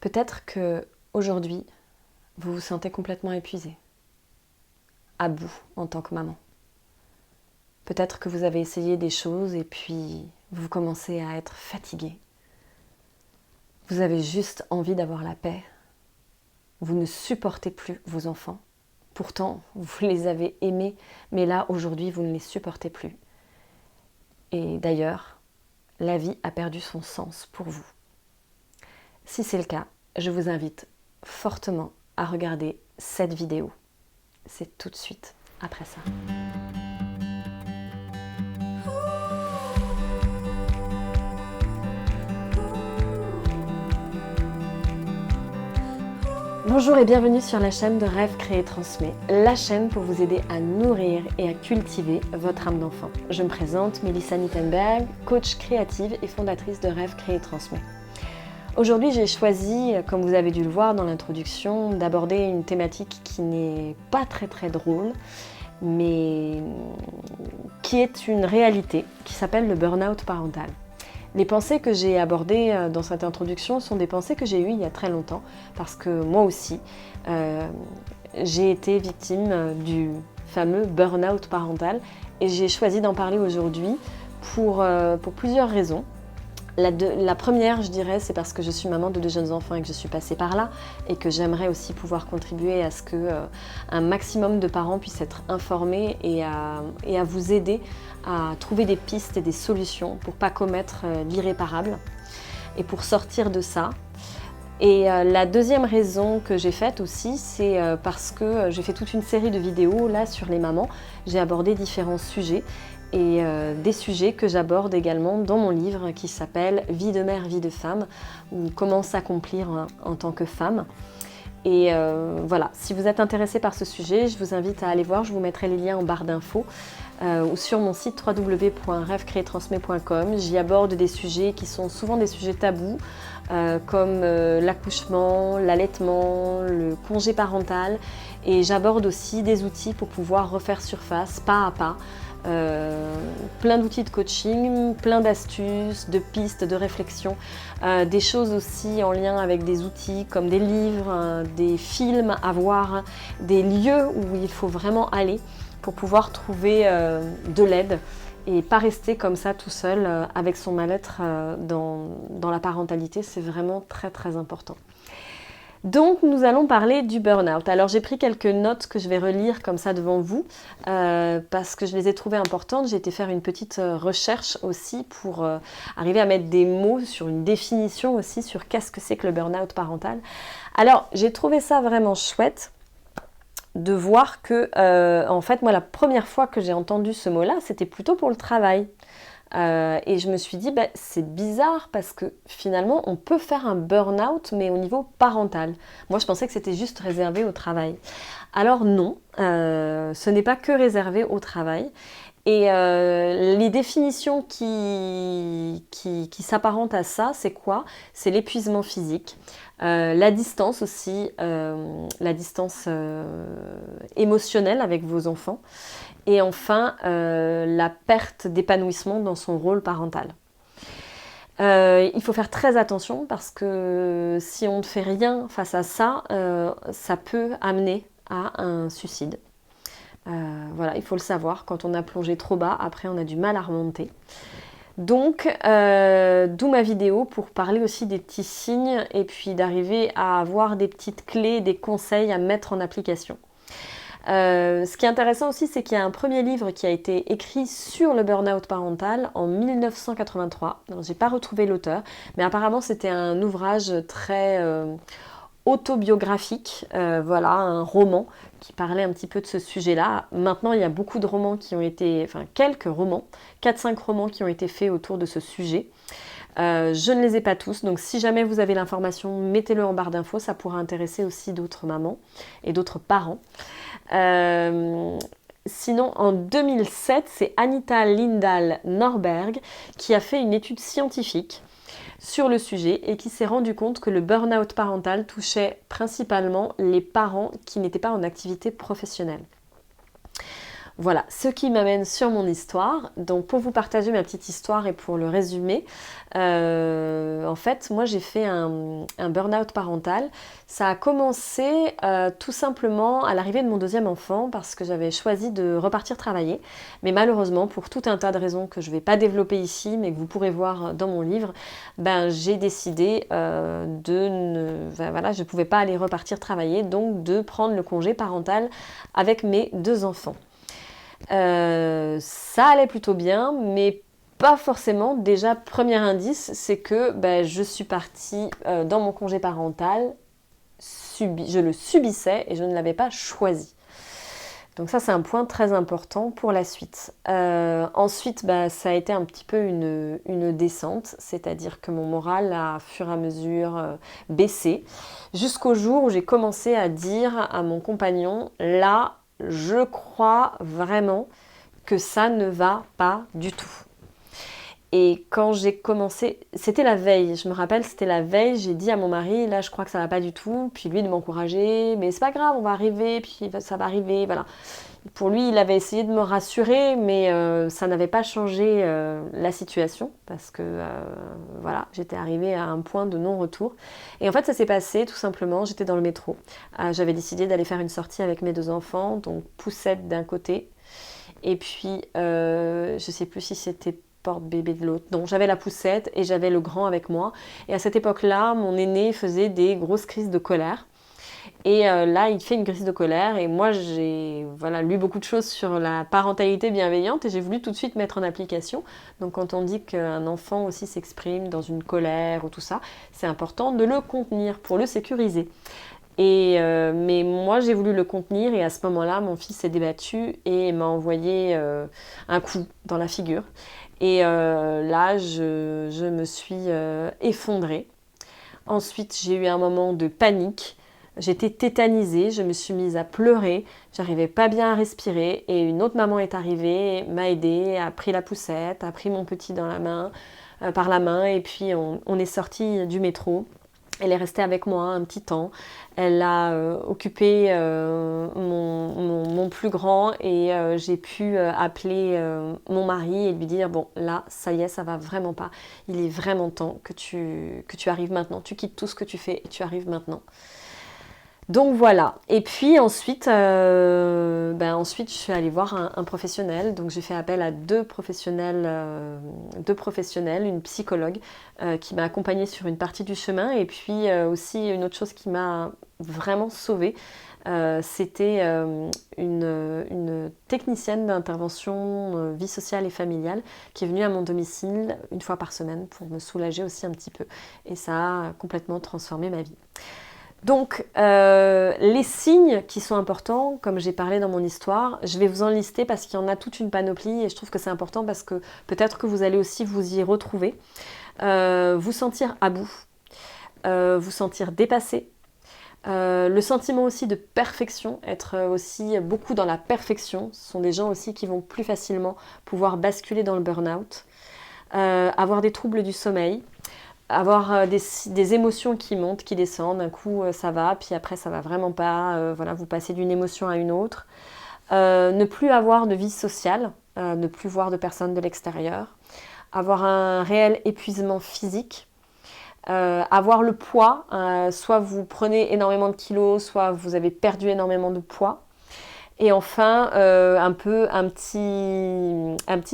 Peut-être que aujourd'hui, vous vous sentez complètement épuisé, à bout en tant que maman. Peut-être que vous avez essayé des choses et puis vous commencez à être fatigué. Vous avez juste envie d'avoir la paix. Vous ne supportez plus vos enfants. Pourtant, vous les avez aimés, mais là, aujourd'hui, vous ne les supportez plus. Et d'ailleurs, la vie a perdu son sens pour vous. Si c'est le cas, je vous invite fortement à regarder cette vidéo. C'est tout de suite après ça. Bonjour et bienvenue sur la chaîne de Rêve Créé Transmet, la chaîne pour vous aider à nourrir et à cultiver votre âme d'enfant. Je me présente, Melissa Nittenberg, coach créative et fondatrice de Rêve Créé Transmet. Aujourd'hui, j'ai choisi, comme vous avez dû le voir dans l'introduction, d'aborder une thématique qui n'est pas très drôle, mais qui est une réalité, qui s'appelle le burn-out parental. Les pensées que j'ai abordées dans cette introduction sont des pensées que j'ai eues il y a très longtemps, parce que moi aussi, j'ai été victime du fameux burn-out parental, et j'ai choisi d'en parler aujourd'hui pour plusieurs raisons. La première, je dirais, c'est parce que je suis maman de 2 jeunes enfants et que je suis passée par là et que j'aimerais aussi pouvoir contribuer à ce qu'un maximum de parents puissent être informés et à vous aider à trouver des pistes et des solutions pour ne pas commettre l'irréparable et pour sortir de ça. Et la deuxième raison que j'ai faite aussi, c'est parce que j'ai fait toute une série de vidéos là sur les mamans. J'ai abordé différents sujets et des sujets que j'aborde également dans mon livre qui s'appelle « Vie de mère, vie de femme » ou « Comment s'accomplir en tant que femme ». Et voilà, si vous êtes intéressé par ce sujet, je vous invite à aller voir, je vous mettrai les liens en barre d'infos ou sur mon site www.rêvecréetransmet.com. J'y aborde des sujets qui sont souvent des sujets tabous, comme l'accouchement, l'allaitement, le congé parental, et j'aborde aussi des outils pour pouvoir refaire surface pas à pas. Plein d'outils de coaching, plein d'astuces, de pistes, de réflexion, des choses aussi en lien avec des outils comme des livres, des films à voir, des lieux où il faut vraiment aller pour pouvoir trouver de l'aide et pas rester comme ça tout seul avec son mal-être dans la parentalité. C'est vraiment très important. Donc nous allons parler du burn-out. Alors j'ai pris quelques notes que je vais relire comme ça devant vous parce que je les ai trouvées importantes. J'ai été faire une petite recherche aussi pour arriver à mettre des mots sur une définition aussi sur qu'est-ce que c'est que le burn-out parental. Alors j'ai trouvé ça vraiment chouette de voir que en fait moi la première fois que j'ai entendu ce mot-là c'était plutôt pour le travail. Et je me suis dit, c'est bizarre parce que finalement, on peut faire un burn-out, mais au niveau parental. Moi, je pensais que c'était juste réservé au travail. Alors non, ce n'est pas que réservé au travail. Et les définitions qui s'apparentent à ça, c'est quoi? C'est l'épuisement physique, la distance aussi, la distance émotionnelle avec vos enfants. Et enfin, la perte d'épanouissement dans son rôle parental. Il faut faire très attention parce que si on ne fait rien face à ça, ça peut amener à un suicide. Voilà, il faut le savoir, quand on a plongé trop bas, après on a du mal à remonter. Donc, d'où ma vidéo pour parler aussi des petits signes et puis d'arriver à avoir des petites clés, des conseils à mettre en application. Ce qui est intéressant aussi, c'est qu'il y a un premier livre qui a été écrit sur le burn-out parental en 1983. Alors, j'ai pas retrouvé l'auteur, mais apparemment c'était un ouvrage très autobiographique, voilà, un roman qui parlait un petit peu de ce sujet-là. Maintenant, il y a beaucoup de romans qui ont été, enfin quelques romans, 4-5 romans qui ont été faits autour de ce sujet. Je ne les ai pas tous, donc si jamais vous avez l'information, mettez-le en barre d'infos, ça pourra intéresser aussi d'autres mamans et d'autres parents. Sinon, en 2007, c'est Anita Lindahl Norberg qui a fait une étude scientifique sur le sujet et qui s'est rendu compte que le burn-out parental touchait principalement les parents qui n'étaient pas en activité professionnelle. Voilà, ce qui m'amène sur mon histoire. Donc pour vous partager ma petite histoire et pour le résumer, en fait, moi j'ai fait un burn-out parental. Ça a commencé tout simplement à l'arrivée de mon deuxième enfant parce que j'avais choisi de repartir travailler. Mais malheureusement, pour tout un tas de raisons que je ne vais pas développer ici, mais que vous pourrez voir dans mon livre, j'ai décidé voilà, je ne pouvais pas aller repartir travailler, donc de prendre le congé parental avec mes deux enfants. Ça allait plutôt bien, mais pas forcément. Déjà, premier indice, c'est que je suis partie dans mon congé parental, je le subissais et je ne l'avais pas choisi. Donc ça, c'est un point très important pour la suite. Ensuite, ça a été un petit peu une descente, c'est-à-dire que mon moral a, au fur et à mesure, baissé, jusqu'au jour où j'ai commencé à dire à mon compagnon, là, je crois vraiment que ça ne va pas du tout. Et quand j'ai commencé, c'était la veille, je me rappelle, c'était la veille, j'ai dit à mon mari, là je crois que ça va pas du tout, puis lui de m'encourager, mais c'est pas grave, on va arriver, puis ça va arriver, voilà. Pour lui, il avait essayé de me rassurer, mais ça n'avait pas changé la situation, parce que voilà, j'étais arrivée à un point de non-retour. Et en fait, ça s'est passé tout simplement, j'étais dans le métro. J'avais décidé d'aller faire une sortie avec mes deux enfants, donc poussette d'un côté, et puis je sais plus si c'était porte-bébé de l'autre. Donc j'avais la poussette et j'avais le grand avec moi. Et à cette époque-là, mon aîné faisait des grosses crises de colère. Et là, il fait une crise de colère et moi, j'ai lu beaucoup de choses sur la parentalité bienveillante et j'ai voulu tout de suite mettre en application. Donc quand on dit qu'un enfant aussi s'exprime dans une colère ou tout ça, c'est important de le contenir pour le sécuriser. Mais moi, j'ai voulu le contenir et à ce moment-là, mon fils s'est débattu et m'a envoyé un coup dans la figure. Et là, je me suis effondrée. Ensuite, j'ai eu un moment de panique. J'étais tétanisée, je me suis mise à pleurer, j'arrivais pas bien à respirer et une autre maman est arrivée, m'a aidée, a pris la poussette, a pris mon petit dans la main, par la main et puis on est sorti du métro. Elle est restée avec moi un petit temps. Elle a occupé mon plus grand et j'ai pu appeler mon mari et lui dire bon là ça y est ça va vraiment pas. Il est vraiment temps que tu arrives maintenant. Tu quittes tout ce que tu fais et tu arrives maintenant. Donc voilà. Et puis ensuite, ensuite je suis allée voir un professionnel. Donc j'ai fait appel à deux professionnels, une psychologue qui m'a accompagnée sur une partie du chemin. Et puis aussi une autre chose qui m'a vraiment sauvée, c'était une technicienne d'intervention vie sociale et familiale qui est venue à mon domicile une fois par semaine pour me soulager aussi un petit peu. Et ça a complètement transformé ma vie. Donc, les signes qui sont importants, comme j'ai parlé dans mon histoire, je vais vous en lister parce qu'il y en a toute une panoplie et je trouve que c'est important parce que peut-être que vous allez aussi vous y retrouver. Vous sentir à bout, vous sentir dépassé, le sentiment aussi de perfection, être aussi beaucoup dans la perfection. Ce sont des gens aussi qui vont plus facilement pouvoir basculer dans le burn-out, avoir des troubles du sommeil, avoir des émotions qui montent, qui descendent, d'un coup ça va, puis après ça va vraiment pas, vous passez d'une émotion à une autre. Ne plus avoir de vie sociale, ne plus voir de personnes de l'extérieur, avoir un réel épuisement physique, avoir le poids, soit vous prenez énormément de kilos, soit vous avez perdu énormément de poids. Et enfin, un petit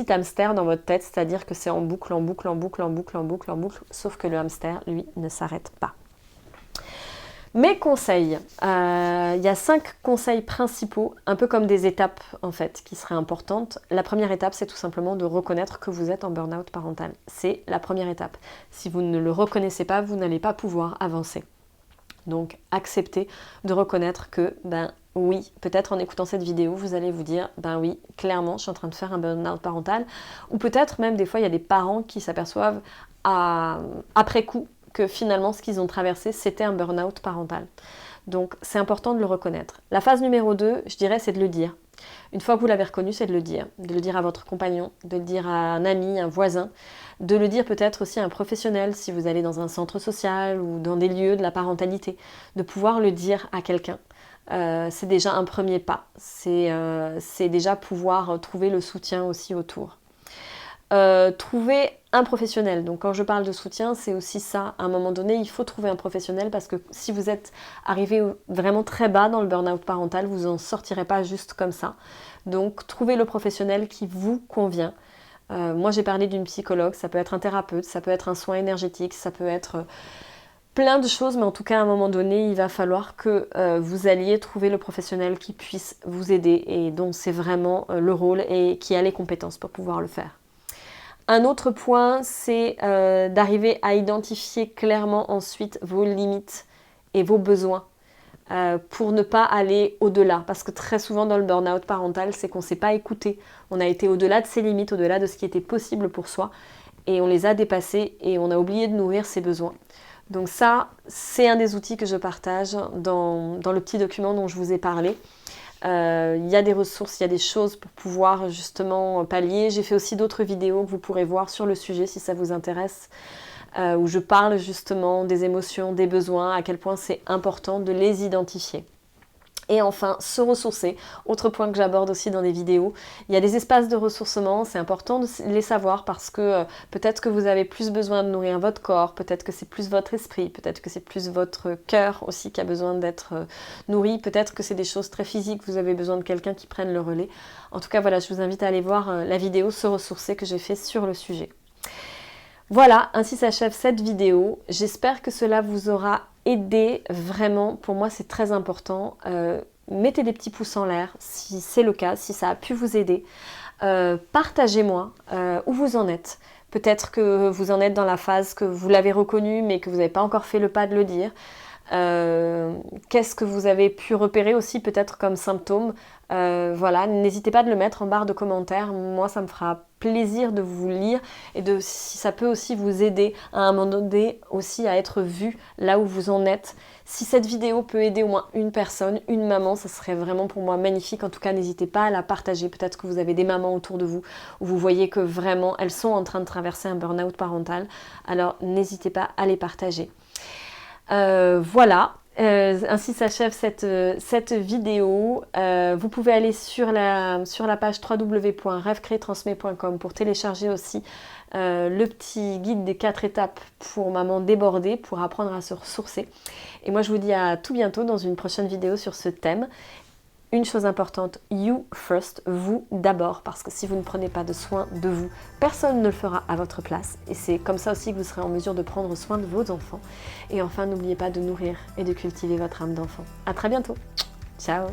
hamster dans votre tête, c'est-à-dire que c'est en boucle, en boucle, en boucle, en boucle, en boucle, en boucle, sauf que le hamster, lui, ne s'arrête pas. Mes conseils, il y a 5 conseils principaux, un peu comme des étapes en fait, qui seraient importantes. La première étape, c'est tout simplement de reconnaître que vous êtes en burn-out parental. C'est la première étape. Si vous ne le reconnaissez pas, vous n'allez pas pouvoir avancer. Donc, acceptez de reconnaître que, oui, peut-être en écoutant cette vidéo, vous allez vous dire, oui, clairement, je suis en train de faire un burn-out parental. Ou peut-être même, des fois, il y a des parents qui s'aperçoivent après coup que finalement, ce qu'ils ont traversé, c'était un burn-out parental. Donc, c'est important de le reconnaître. La phase numéro 2, je dirais, c'est de le dire. Une fois que vous l'avez reconnu, c'est de le dire à votre compagnon, de le dire à un ami, un voisin, de le dire peut-être aussi à un professionnel si vous allez dans un centre social ou dans des lieux de la parentalité, de pouvoir le dire à quelqu'un. C'est déjà un premier pas, c'est déjà pouvoir trouver le soutien aussi autour. Trouver un professionnel, donc quand je parle de soutien, c'est aussi ça, à un moment donné, il faut trouver un professionnel parce que si vous êtes arrivé vraiment très bas dans le burn-out parental, vous n'en sortirez pas juste comme ça. Donc trouvez le professionnel qui vous convient. Moi j'ai parlé d'une psychologue, ça peut être un thérapeute, ça peut être un soin énergétique, ça peut être plein de choses, mais en tout cas à un moment donné, il va falloir que vous alliez trouver le professionnel qui puisse vous aider et dont c'est vraiment le rôle et qui a les compétences pour pouvoir le faire. Un autre point, c'est d'arriver à identifier clairement ensuite vos limites et vos besoins pour ne pas aller au-delà. Parce que très souvent dans le burn-out parental, c'est qu'on ne s'est pas écouté. On a été au-delà de ses limites, au-delà de ce qui était possible pour soi et on les a dépassés et on a oublié de nourrir ses besoins. Donc ça, c'est un des outils que je partage dans le petit document dont je vous ai parlé. Il y a des ressources, il y a des choses pour pouvoir justement pallier. J'ai fait aussi d'autres vidéos que vous pourrez voir sur le sujet si ça vous intéresse, où je parle justement des émotions, des besoins, à quel point c'est important de les identifier. Et enfin, se ressourcer, autre point que j'aborde aussi dans des vidéos. Il y a des espaces de ressourcement, c'est important de les savoir parce que peut-être que vous avez plus besoin de nourrir votre corps, peut-être que c'est plus votre esprit, peut-être que c'est plus votre cœur aussi qui a besoin d'être nourri, peut-être que c'est des choses très physiques, vous avez besoin de quelqu'un qui prenne le relais. En tout cas, voilà, je vous invite à aller voir la vidéo Se ressourcer que j'ai fait sur le sujet. Voilà, ainsi s'achève cette vidéo. J'espère que cela vous aura aidé. Vraiment, pour moi, c'est très important. Mettez des petits pouces en l'air si c'est le cas, si ça a pu vous aider. Partagez-moi où vous en êtes. Peut-être que vous en êtes dans la phase que vous l'avez reconnu, mais que vous n'avez pas encore fait le pas de le dire. Qu'est-ce que vous avez pu repérer aussi peut-être comme symptômes. Voilà, n'hésitez pas de le mettre en barre de commentaires. Moi, ça me fera plaisir de vous lire et si ça peut aussi vous aider à un moment donné aussi à être vu là où vous en êtes. Si cette vidéo peut aider au moins une personne, une maman, ça serait vraiment pour moi magnifique. En tout cas, n'hésitez pas à la partager. Peut-être que vous avez des mamans autour de vous où vous voyez que vraiment elles sont en train de traverser un burn-out parental. Alors, n'hésitez pas à les partager. Voilà. Ainsi s'achève cette vidéo. Vous pouvez aller sur la page www.rêvecréetransmet.com pour télécharger aussi le petit guide des 4 étapes pour maman débordée, pour apprendre à se ressourcer. Et moi je vous dis à tout bientôt dans une prochaine vidéo sur ce thème. Une chose importante, you first, vous d'abord, parce que si vous ne prenez pas de soin de vous, personne ne le fera à votre place. Et c'est comme ça aussi que vous serez en mesure de prendre soin de vos enfants. Et enfin, n'oubliez pas de nourrir et de cultiver votre âme d'enfant. À très bientôt. Ciao.